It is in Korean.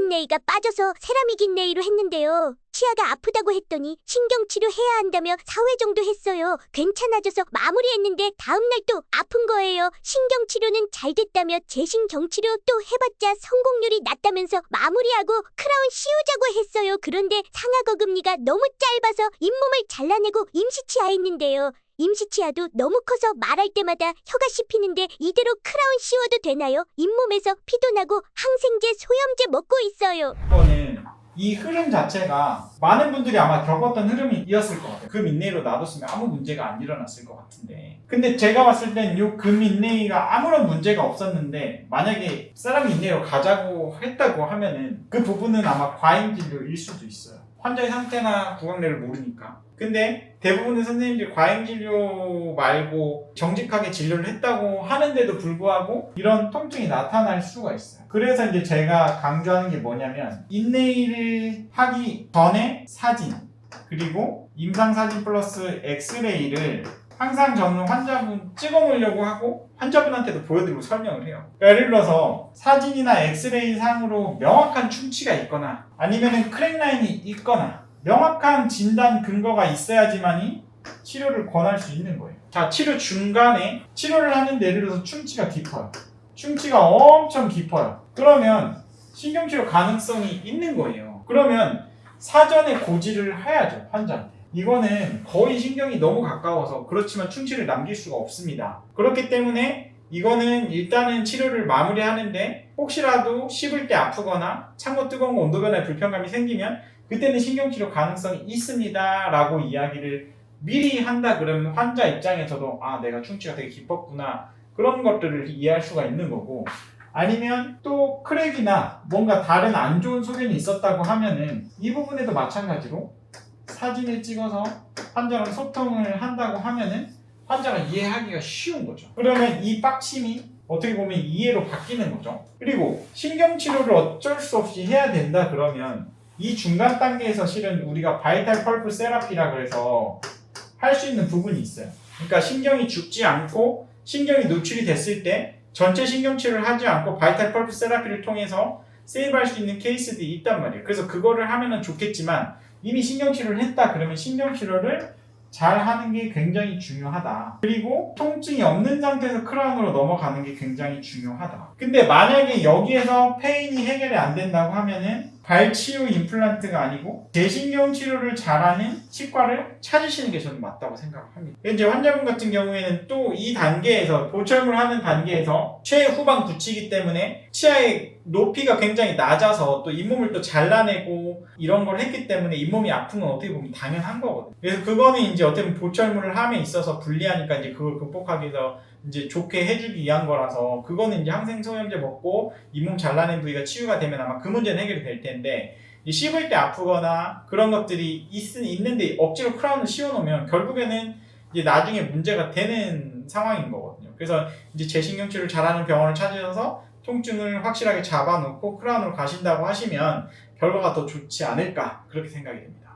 인네이가 빠져서 세라믹 인네이로 했는데요. 치아가 아프다고 했더니 신경치료 해야 한다며 4회 정도 했어요. 괜찮아져서 마무리했는데 다음날 또 아픈 거예요. 신경치료는 잘 됐다며 재신경치료 또 해봤자 성공률이 낮다면서 마무리하고 크라운 씌우자고 했어요. 그런데 상하거금리가 너무 짧아서 잇몸을 잘라내고 임시치아 했는데요. 임시치아도 너무 커서 말할 때마다 혀가 씹히는데 이대로 크라운 씌워도 되나요? 잇몸에서 피도 나고 항생제, 소염제 먹고 있어요. 이거는 이 흐름 자체가 많은 분들이 아마 겪었던 흐름이었을 것 같아요. 금 인레이로 놔뒀으면 아무 문제가 안 일어났을 것 같은데, 근데 제가 봤을 땐 이 금 인레이가 아무런 문제가 없었는데 만약에 세라믹 인레이로 가자고 했다고 하면은 그 부분은 아마 과잉 진료일 수도 있어요. 환자의 상태나 구강내를 모르니까. 근데 대부분의 선생님들이 과잉 진료 말고 정직하게 진료를 했다고 하는데도 불구하고 이런 통증이 나타날 수가 있어요. 그래서 이제 제가 강조하는 게 뭐냐면, 인레이를 하기 전에 사진, 그리고 임상사진 플러스 엑스레이를 항상 저는 환자분 찍어 놓으려고 하고 환자분한테도 보여드리고 설명을 해요. 그러니까 예를 들어서 사진이나 엑스레이 상으로 명확한 충치가 있거나 아니면 크랙라인이 있거나 명확한 진단 근거가 있어야지만이 치료를 권할 수 있는 거예요. 자, 치료 중간에 치료를 하는데 예를 들어서 충치가 깊어요. 충치가 엄청 깊어요. 그러면 신경치료 가능성이 있는 거예요. 그러면 사전에 고지를 해야죠, 환자한테. 이거는 거의 신경이 너무 가까워서 그렇지만 충치를 남길 수가 없습니다. 그렇기 때문에 이거는 일단은 치료를 마무리하는데 혹시라도 씹을 때 아프거나 찬거 뜨거운 거 온도 변화에 불편감이 생기면 그때는 신경치료 가능성이 있습니다 라고 이야기를 미리 한다 그러면 환자 입장에서도 아, 내가 충치가 되게 깊었구나, 그런 것들을 이해할 수가 있는 거고, 아니면 또 크랙이나 뭔가 다른 안 좋은 소견이 있었다고 하면은 이 부분에도 마찬가지로 사진을 찍어서 환자랑 소통을 한다고 하면은 환자가 이해하기가 쉬운 거죠. 그러면 이 빡침이 어떻게 보면 이해로 바뀌는 거죠. 그리고 신경치료를 어쩔 수 없이 해야 된다 그러면 이 중간 단계에서 실은 우리가 바이탈 펄프 세라피라 그래서 할 수 있는 부분이 있어요. 그러니까 신경이 죽지 않고 신경이 노출이 됐을 때 전체 신경치료를 하지 않고 바이탈 펄프 세라피를 통해서 세이브할 수 있는 케이스들이 있단 말이에요. 그래서 그거를 하면은 좋겠지만 이미 신경치료를 했다 그러면 신경치료를 잘 하는 게 굉장히 중요하다. 그리고 통증이 없는 상태에서 크라운으로 넘어가는 게 굉장히 중요하다. 근데 만약에 여기에서 페인이 해결이 안 된다고 하면은 발치유 임플란트가 아니고 재신경 치료를 잘하는 치과를 찾으시는 게 저는 맞다고 생각합니다. 이제 환자분 같은 경우에는 또 이 단계에서 보철물 하는 단계에서 최후방 구치기 때문에 치아의 높이가 굉장히 낮아서 또 잇몸을 또 잘라내고 이런 걸 했기 때문에 잇몸이 아픈 건 어떻게 보면 당연한 거거든요. 그래서 그거는 이제 어떻게 보면 보철물을 함에 있어서 불리하니까 이제 그걸 극복하기 위해서 이제 좋게 해주기 위한 거라서 그거는 이제 항생소염제 먹고 잇몸 잘라낸 부위가 치유가 되면 아마 그 문제는 해결이 될 텐데, 씹을 때 아프거나 그런 것들이 있는데 억지로 크라운을 씌워놓으면 결국에는 이제 나중에 문제가 되는 상황인 거거든요. 그래서 이제 재신경치료를 잘하는 병원을 찾으셔서 통증을 확실하게 잡아놓고 크라운으로 가신다고 하시면 결과가 더 좋지 않을까 그렇게 생각이 됩니다.